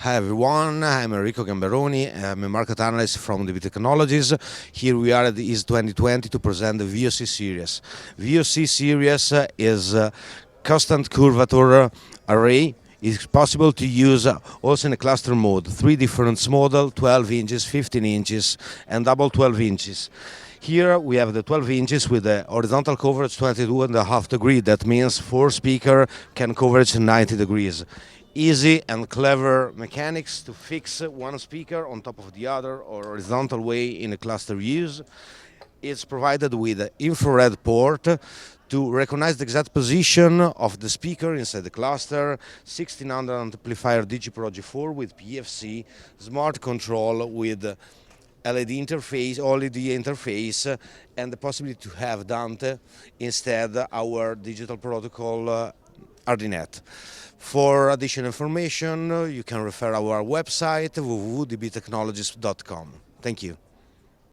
Hi everyone, I'm Enrico Gamberoni. I'm a market analyst from DB Technologies. Here we are at the ISE 2020 to present the VOC series. VOC series is a constant curvature array. It's possible to use also in a cluster mode, 3 different models, 12 inches, 15 inches and double 12 inches. Here we have the 12 inches with the horizontal coverage 22.5 degrees. That means 4 speakers can coverage 90 degrees. Easy and clever mechanics to fix one speaker on top of the other or horizontal way in a cluster use. It's provided with an infrared port to recognize the exact position of the speaker inside the cluster, 1600 amplifier DigiPro G4 with PFC, smart control with LED interface, OLED interface, and the possibility to have Dante instead our digital protocol RDNet. For additional information, you can refer our website www.dbtechnologies.com. Thank you.